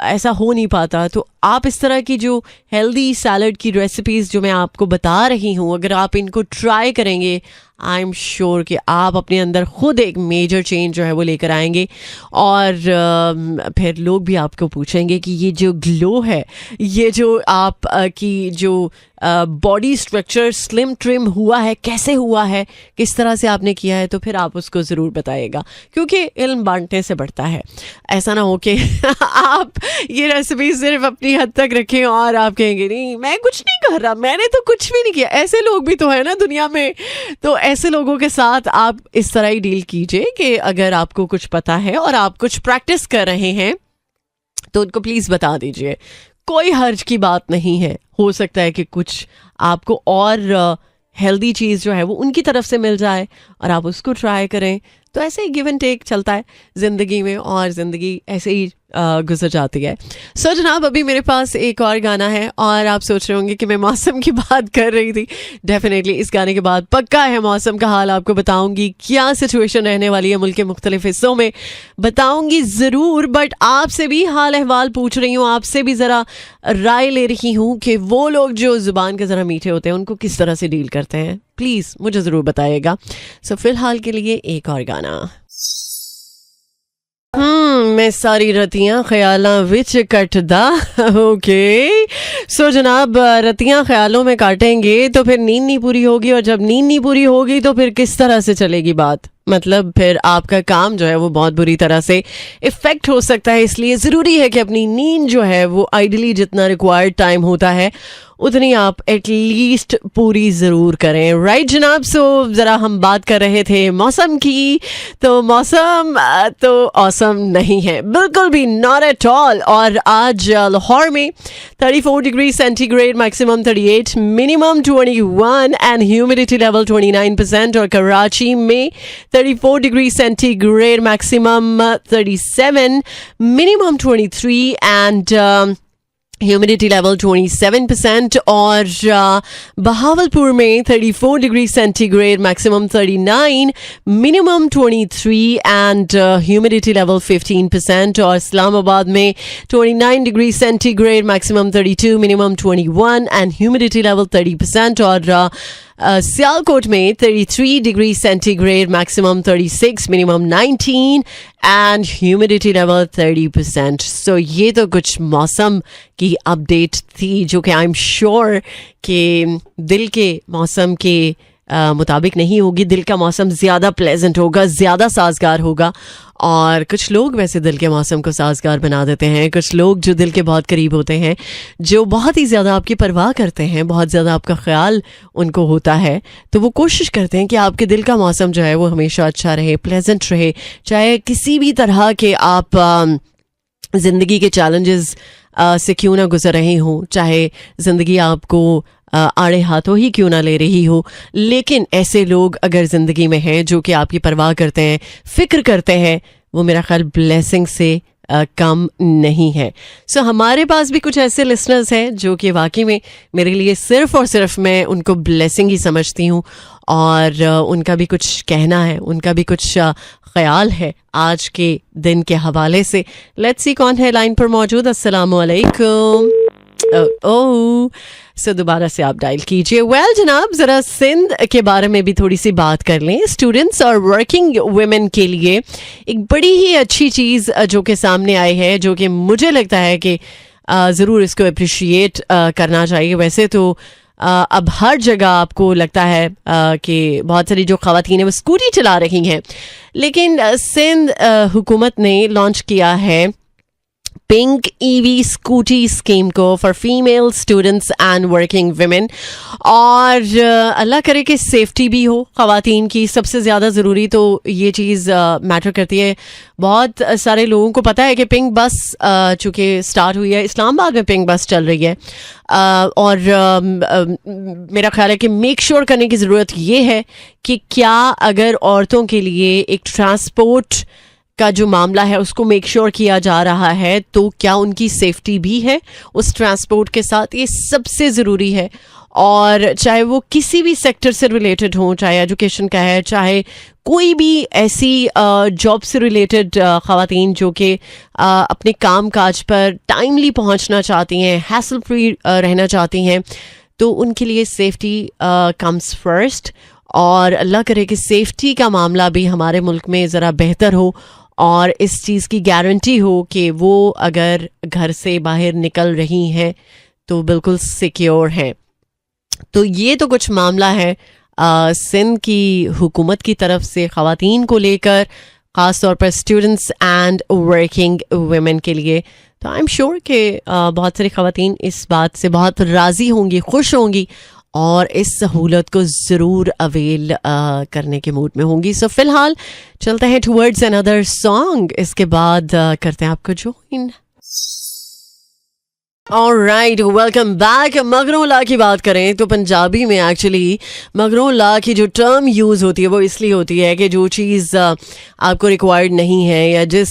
A: ऐसा हो नहीं पाता। तो आप इस तरह की जो हेल्दी सैलड की रेसिपीज़ जो मैं आपको बता रही हूँ, अगर आप इनको ट्राई करेंगे, आई एम श्योर कि आप अपने अंदर खुद एक मेजर चेंज जो है वो लेकर आएंगे। और फिर लोग भी आपको पूछेंगे कि ये जो ग्लो है, ये जो आप की जो बॉडी स्ट्रक्चर स्लिम ट्रिम हुआ है, कैसे हुआ है, किस तरह से आपने किया है, तो फिर आप उसको ज़रूर बताइएगा, क्योंकि इल्म बांटने से बढ़ता है। ऐसा ना हो कि आप ये रेसिपी सिर्फ अपनी हद तक रखें और आप कहेंगे नहीं मैं कुछ नहीं कर रहा, मैंने तो कुछ भी नहीं किया। ऐसे लोग भी तो है ना दुनिया में। तो ऐसे लोगों के साथ आप इस तरह ही डील कीजिए कि अगर आपको कुछ पता है और आप कुछ प्रैक्टिस कर रहे हैं तो उनको प्लीज़ बता दीजिए। कोई हर्ज की बात नहीं है। हो सकता है कि कुछ आपको और हेल्दी चीज़ जो है वो उनकी तरफ से मिल जाए और आप उसको ट्राई करें। तो ऐसे ही गिव एंड टेक चलता है ज़िंदगी में, और ज़िंदगी ऐसे ही गुजर जाती है। सो जनाब, अभी मेरे पास एक और गाना है, और आप सोच रहे होंगे कि मैं मौसम की बात कर रही थी। डेफिनेटली इस गाने के बाद पक्का है मौसम का हाल आपको बताऊंगी, क्या सिचुएशन रहने वाली है मुल्क के मुख्तलिफ हिस्सों में, बताऊंगी ज़रूर। बट आपसे भी हाल अहवाल पूछ रही हूँ, आपसे भी ज़रा राय ले रही हूँ कि वो लोग जो ज़ुबान के ज़रा मीठे होते हैं उनको किस तरह से डील करते हैं। प्लीज़ मुझे ज़रूर बताइएगा। सो फिलहाल के लिए एक और गाना। मैं सारी रतियां ख्यालां विच कटदा। ओके, सो जनाब, रतियां ख्यालों में काटेंगे तो फिर नींद नहीं पूरी होगी, और जब नींद नहीं पूरी होगी तो फिर किस तरह से चलेगी बात। मतलब फिर आपका काम जो है वो बहुत बुरी तरह से इफ़ेक्ट हो सकता है। इसलिए ज़रूरी है कि अपनी नींद जो है वो आइडियली जितना रिक्वायर्ड टाइम होता है उतनी आप एटलीस्ट पूरी ज़रूर करें। राइट जनाब। सो ज़रा हम बात कर रहे थे मौसम की, तो मौसम तो ऑसम नहीं है, बिल्कुल भी नॉट एट ऑल। और आज लाहौर में 34 degree centigrade, maximum 38, minimum 21 and humidity level 29%। और कराची में 34 degree centigrade, maximum 37, minimum 23 and humidity level 27%। और बहावलपुर में 34 degree centigrade, maximum 39, minimum 23 and humidity level 15%। और इस्लामाबाद में 29 degree centigrade, maximum 32, minimum 21 and humidity level 30%। और सियालकोट में 33 degree centigrade, maximum 36, minimum 19 and humidity level 30%। सो ये तो कुछ मौसम की अपडेट थी जो कि आई एम श्योर कि दिल के मौसम के मुताबिक नहीं होगी। दिल का मौसम ज़्यादा प्लेजेंट होगा, ज़्यादा साजगार होगा। और कुछ लोग वैसे दिल के मौसम को साजगार बना देते हैं। कुछ लोग जो दिल के बहुत करीब होते हैं, जो बहुत ही ज़्यादा आपकी परवाह करते हैं, बहुत ज़्यादा आपका ख्याल उनको होता है, तो वो कोशिश करते हैं कि आपके दिल का मौसम जो है वो हमेशा अच्छा रहे, प्लेजेंट रहे। चाहे किसी भी तरह के आप ज़िंदगी के चैलेंजेस से क्यों ना गुजर रहे हों, चाहे ज़िंदगी आपको आड़े हाथों ही क्यों ना ले रही हो, लेकिन ऐसे लोग अगर ज़िंदगी में हैं जो कि आपकी परवाह करते हैं, फ़िक्र करते हैं, वो मेरा ख्याल ब्लेसिंग से कम नहीं है। सो हमारे पास भी कुछ ऐसे लिसनर्स हैं जो कि वाकई में मेरे लिए सिर्फ़ और सिर्फ मैं उनको ब्लेसिंग ही समझती हूँ, और उनका भी कुछ कहना है, उनका भी कुछ ख्याल है आज के दिन के हवाले से। लेट्स सी कौन है लाइन पर मौजूद। अस्सलामु अलैकुम। सो दोबारा से आप डायल कीजिए। वेल जनाब, ज़रा सिंध के बारे में भी थोड़ी सी बात कर लें। स्टूडेंट्स और वर्किंग वुमेन के लिए एक बड़ी ही अच्छी चीज़ जो कि सामने आई है, जो कि मुझे लगता है कि ज़रूर इसको अप्रिशिएट करना चाहिए। वैसे तो अब हर जगह आपको लगता है कि बहुत सारी जो ख़वातीन हैं वो स्कूटी चला रही हैं, लेकिन सिंध हुकूमत ने लॉन्च किया है पिंक ईवी स्कूटी स्कीम को for female students and working women. और अल्लाह करे कि सेफ्टी भी हो ख़वातीन की, सबसे ज़्यादा ज़रूरी तो ये चीज़ मैटर करती है। बहुत सारे लोगों को पता है कि पिंक बस चूँकि स्टार्ट हुई है, इस्लामाबाद में पिंक बस चल रही है, और मेरा ख्याल है कि मेक श्योर करने की ज़रूरत ये है कि क्या अगर औरतों के लिए एक ट्रांसपोर्ट का जो मामला है उसको मेक श्योर किया जा रहा है, तो क्या उनकी सेफ्टी भी है उस ट्रांसपोर्ट के साथ, ये सबसे ज़रूरी है। और चाहे वो किसी भी सेक्टर से रिलेटेड हो, चाहे एजुकेशन का है, चाहे कोई भी ऐसी जॉब से रिलेटेड ख़वातीन जो कि अपने काम काज पर टाइमली पहुंचना चाहती हैं, हैसल फ्री रहना चाहती हैं, तो उनके लिए सेफ्टी कम्स फर्स्ट। और अल्लाह करे कि सेफ्टी का मामला भी हमारे मुल्क में ज़रा बेहतर हो और इस चीज़ की गारंटी हो कि वो अगर घर से बाहर निकल रही हैं तो बिल्कुल सिक्योर हैं। तो ये तो कुछ मामला है सिंध की हुकूमत की तरफ से ख़वातीन को लेकर, ख़ास तौर पर स्टूडेंट्स एंड वर्किंग वुमेन के लिए। तो आई एम श्योर कि बहुत सारी ख़वातीन इस बात से बहुत राज़ी होंगी, खुश होंगी और इस सहूलत को ज़रूर अवेल करने के मूड में होंगी। सो फ़िलहाल चलते हैं टुवर्ड्स अनदर सॉन्ग, इसके बाद करते हैं आपको ज्वाइन। All right, welcome back. मगरोला की बात करें तो पंजाबी में एक्चुअली मगरोला की जो टर्म यूज़ होती है वो इसलिए होती है कि जो चीज़ आपको रिक्वायर्ड नहीं है या जिस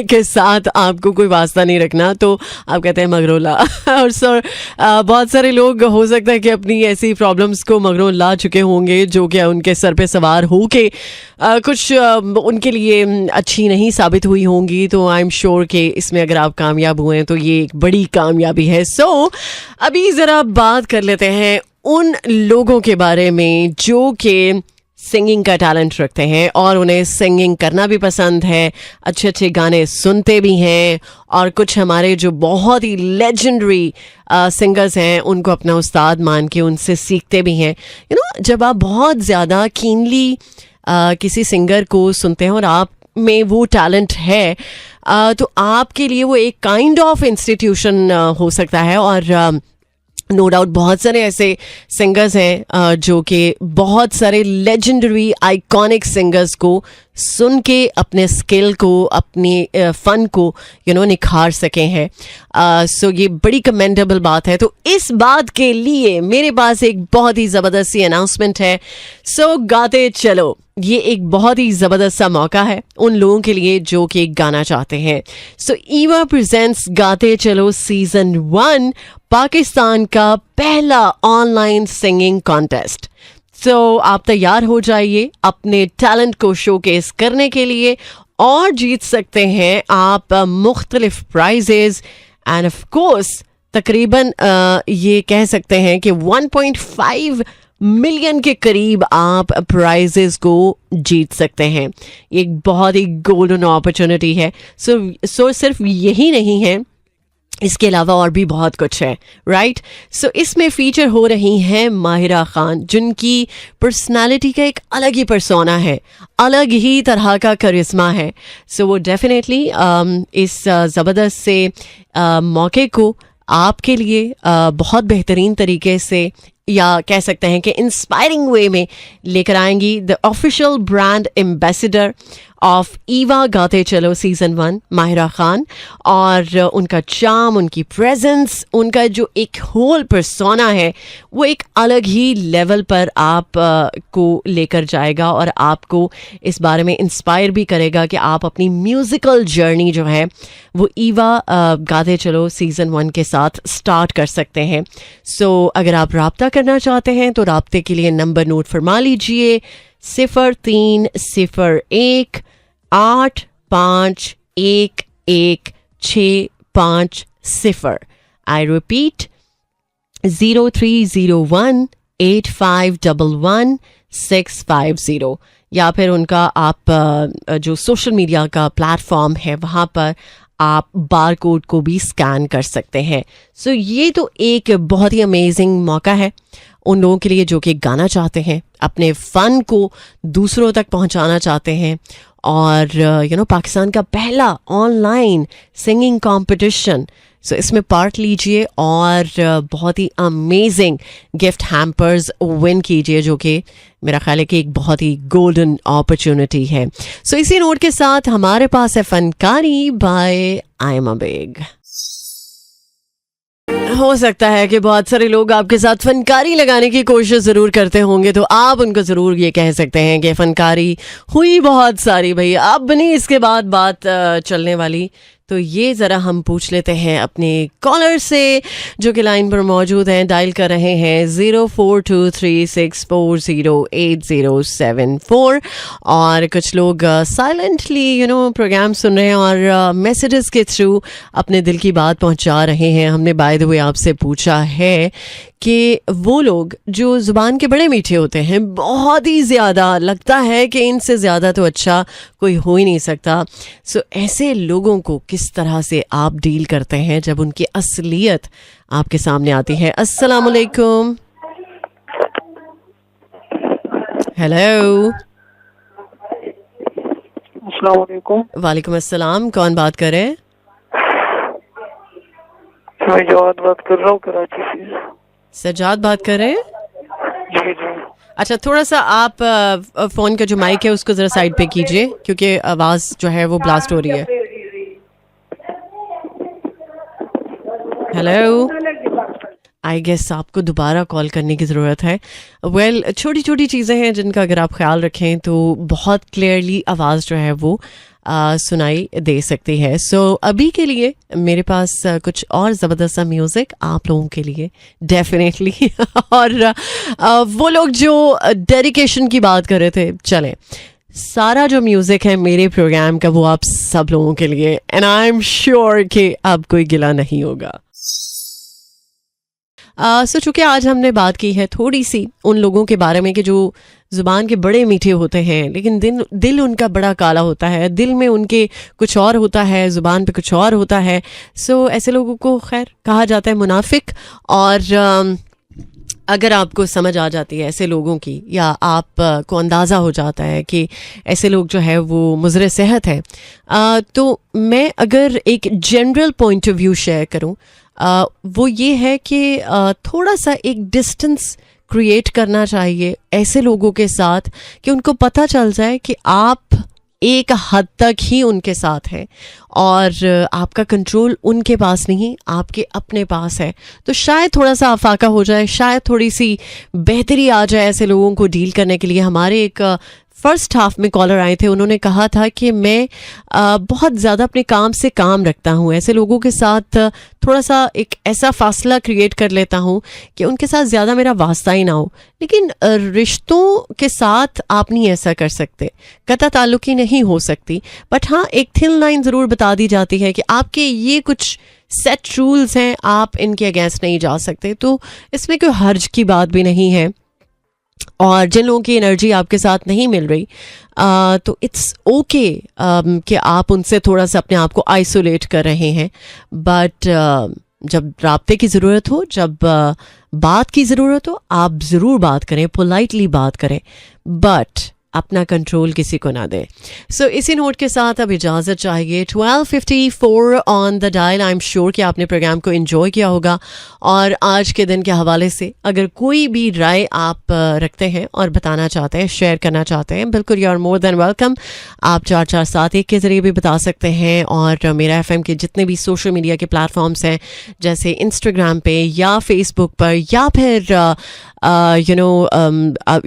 A: के साथ आपको कोई वास्ता नहीं रखना, तो आप कहते हैं मगरोला। और सर बहुत सारे लोग हो सकता है कि अपनी ऐसी प्रॉब्लम्स को मगरों ला चुके होंगे जो कि उनके सर पे सवार हो के कुछ उनके लिए अच्छी नहीं साबित हुई होंगी। तो आई एम श्योर कि इसमें अगर आप कामयाब हुए हैं तो ये एक बड़ी कामयाबी है। सो अभी ज़रा बात कर लेते हैं उन लोगों के बारे में जो कि सिंगिंग का टैलेंट रखते हैं और उन्हें सिंगिंग करना भी पसंद है, अच्छे अच्छे गाने सुनते भी हैं, और कुछ हमारे जो बहुत ही लेजेंडरी सिंगर्स हैं उनको अपना उस्ताद मान के उनसे सीखते भी हैं। यू नो, जब आप बहुत ज़्यादा कीनली किसी सिंगर को सुनते हैं और आप में वो टैलेंट है, तो आपके लिए वो एक काइंड ऑफ इंस्टीट्यूशन हो सकता है। और नो डाउट बहुत सारे ऐसे सिंगर्स हैं जो कि बहुत सारे लेजेंडरी आइकॉनिक सिंगर्स को सुन के अपने स्किल को, अपने फ़न को निखार सके हैं। सो ये बड़ी कमेंडेबल बात है। तो इस बात के लिए मेरे पास एक बहुत ही ज़बरदस्त सी अनाउंसमेंट है। सो गाते चलो, ये एक बहुत ही ज़बरदस्त सा मौका है उन लोगों के लिए जो कि गाना चाहते हैं। सो ईवा प्रेजेंट्स गाते चलो सीज़न 1, पाकिस्तान का पहला ऑनलाइन सिंगिंग कॉन्टेस्ट। सो आप तैयार हो जाइए अपने टैलेंट को शोकेस करने के लिए और जीत सकते हैं आप मुख्तलिफ प्राइजेज एंड ऑफ कोर्स तकरीबन ये कह सकते हैं कि 1.5 मिलियन के करीब आप प्राइजेस को जीत सकते हैं। एक बहुत ही गोल्डन अपॉर्चुनिटी है। सो सिर्फ यही नहीं है, इसके अलावा और भी बहुत कुछ है, राइट। सो इसमें फीचर हो रही हैं माहिरा खान, जिनकी पर्सनालिटी का एक अलग ही पर्सोना है, अलग ही तरह का करिश्मा है। सो वो डेफिनेटली इस ज़बरदस्त से मौके को आपके लिए बहुत बेहतरीन तरीके से, या कह सकते हैं कि इंस्पायरिंग वे में लेकर आएंगी। The official brand ambassador of Eva गाते चलो सीज़न 1 माहिरा खान, और उनका चार्म, उनकी प्रेजेंस, उनका जो एक होल पर्सोना है वो एक अलग ही लेवल पर आप को लेकर जाएगा और आपको इस बारे में इंस्पायर भी करेगा कि आप अपनी म्यूज़िकल जर्नी जो है वो ईवा गाते चलो सीज़न 1 के साथ स्टार्ट कर सकते हैं। सो अगर आप राब्ता करना चाहते हैं तो राब्ते के लिए नंबर नोट फरमा लीजिए, 0301 8511650। I repeat 0301 8511650। या फिर उनका आप जो सोशल मीडिया का प्लेटफॉर्म है वहाँ पर आप बार कोड को भी स्कैन कर सकते हैं। सो ये तो एक बहुत ही अमेजिंग मौका है उन लोगों के लिए जो कि गाना चाहते हैं, अपने फ़न को दूसरों तक पहुंचाना चाहते हैं और पाकिस्तान का पहला ऑनलाइन सिंगिंग कंपटीशन। सो इसमें पार्ट लीजिए और बहुत ही अमेजिंग गिफ्ट हैम्पर्स विन कीजिए, जो कि मेरा ख्याल है कि एक बहुत ही गोल्डन अपॉर्चुनिटी है। सो इसी नोट के साथ हमारे पास है फनकारी बाय आयमा बेग। हो सकता है कि बहुत सारे लोग आपके साथ फनकारी लगाने की कोशिश ज़रूर करते होंगे, तो आप उनको ज़रूर ये कह सकते हैं कि फनकारी हुई बहुत सारी भाई, अब नहीं इसके बाद बात चलने वाली। तो ये ज़रा हम पूछ लेते हैं अपने कॉलर से जो कि लाइन पर मौजूद हैं, डायल कर रहे हैं 0423640807 और कुछ लोग साइलेंटली प्रोग्राम सुन रहे हैं और मैसेजेस के थ्रू अपने दिल की बात पहुंचा रहे हैं। हमने बाय द वे आपसे पूछा है कि वो लोग जो ज़ुबान के बड़े मीठे होते हैं, बहुत ही ज़्यादा लगता है कि इनसे ज़्यादा तो अच्छा कोई हो ही नहीं सकता। सो ऐसे लोगों को किस तरह से आप डील करते हैं जब उनकी असलियत आपके सामने आती है? अस्सलाम वालेकुम। हेलो।
B: अस्सलाम वालेकुम।
A: वालेकुम अस्सलाम। कौन बात कर रहे हैं?
B: मैं जवाद बात कर रहा हूँ कराची से।
A: सजाद बात कर रहे हैं?
B: जी जी।
A: अच्छा, थोड़ा सा आप फ़ोन का जो माइक है उसको ज़रा साइड पे कीजिए, क्योंकि आवाज़ जो है वो ब्लास्ट हो रही है। हेलो। आई गेस आपको दोबारा कॉल करने की ज़रूरत है। वेल, छोटी छोटी चीज़ें हैं जिनका अगर आप ख्याल रखें तो बहुत क्लियरली आवाज़ जो है वो सुनाई दे सकती है। सो अभी के लिए मेरे पास कुछ और ज़बरदस्त सा म्यूज़िक आप लोगों के लिए डेफिनेटली और वो लोग जो डेडिकेशन की बात कर रहे थे, चलें, सारा जो म्यूज़िक है मेरे प्रोग्राम का वो आप सब लोगों के लिए, एंड आई एम श्योर कि अब कोई गिला नहीं होगा। सो चूँकि आज हमने बात की है थोड़ी सी उन लोगों के बारे में कि जो ज़ुबान के बड़े मीठे होते हैं लेकिन दिल उनका बड़ा काला होता है, दिल में उनके कुछ और होता है, ज़ुबान पे कुछ और होता है। सो ऐसे लोगों को खैर कहा जाता है मुनाफिक। और अगर आपको समझ आ जाती है ऐसे लोगों की, या आप को अंदाज़ा हो जाता है कि ऐसे लोग जो है वो मुज़र सेहत है, तो मैं अगर एक general point of view share करूं, वो ये है कि थोड़ा सा एक डिस्टेंस क्रिएट करना चाहिए ऐसे लोगों के साथ कि उनको पता चल जाए कि आप एक हद तक ही उनके साथ हैं और आपका कंट्रोल उनके पास नहीं, आपके अपने पास है। तो शायद थोड़ा सा आफाका हो जाए, शायद थोड़ी सी बेहतरी आ जाए ऐसे लोगों को डील करने के लिए। हमारे एक फर्स्ट हाफ में कॉलर आए थे, उन्होंने कहा था कि मैं बहुत ज़्यादा अपने काम से काम रखता हूँ, ऐसे लोगों के साथ थोड़ा सा एक ऐसा फासला क्रिएट कर लेता हूँ कि उनके साथ ज़्यादा मेरा वास्ता ही ना हो। लेकिन रिश्तों के साथ आप नहीं ऐसा कर सकते, कता ताल्लुकी नहीं हो सकती, बट हाँ एक थिन लाइन ज़रूर बता दी जाती है कि आपके ये कुछ सेट रूल्स हैं, आप इनके अगेंस्ट नहीं जा सकते। तो इसमें कोई हर्ज की बात भी नहीं है। और जिन लोगों की एनर्जी आपके साथ नहीं मिल रही, तो इट्स ओके कि आप उनसे थोड़ा सा अपने आप को आइसोलेट कर रहे हैं। बट जब राब्ते की ज़रूरत हो, जब बात की ज़रूरत हो, आप ज़रूर बात करें, पोलाइटली बात करें, बट अपना कंट्रोल किसी को ना दे। सो इसी नोट के साथ अब इजाज़त चाहिए। 12:54 on the dial. I am sure कि आपने प्रोग्राम को एंजॉय किया होगा और आज के दिन के हवाले से अगर कोई भी राय आप रखते हैं और बताना चाहते हैं, शेयर करना चाहते हैं, बिल्कुल you are more than welcome. आप 4471 के ज़रिए भी बता सकते हैं और मेरा FM के जितने भी सोशल मीडिया के प्लेटफॉर्म्स हैं जैसे इंस्टाग्राम पे या फेसबुक पर या फिर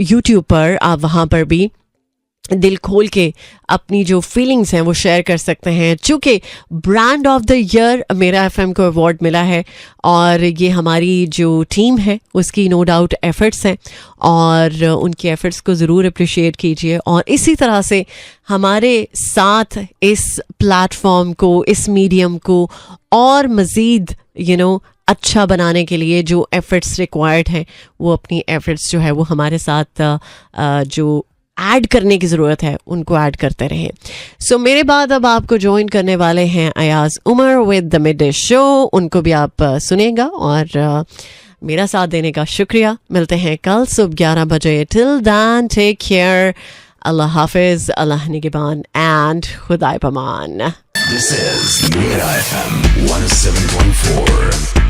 A: यूट्यूब पर, आप वहाँ पर भी दिल खोल के अपनी जो फीलिंग्स हैं वो शेयर कर सकते हैं। चूँकि ब्रांड ऑफ द ईयर मेरा FM को अवार्ड मिला है और ये हमारी जो टीम है उसकी नो डाउट एफर्ट्स हैं और उनकी एफर्ट्स को ज़रूर अप्रिशिएट कीजिए। और इसी तरह से हमारे साथ इस प्लेटफॉर्म को, इस मीडियम को और मज़ीद अच्छा बनाने के लिए जो एफर्ट्स रिक्वायर्ड हैं वो अपनी एफर्ट्स जो है वो हमारे साथ जो ऐड करने की ज़रूरत है उनको ऐड करते रहें। सो मेरे बाद अब आपको ज्वाइन करने वाले हैं Ayaz Umar with the mid day show. उनको भी आप सुनेगा और मेरा साथ देने का शुक्रिया। मिलते हैं कल सुबह 11 बजे। टिल दैन टेक केयर, अल्लाह हाफिज, अल्लाह निगहबान एंड खुदाए पमान।
C: This is Mira FM 107.4.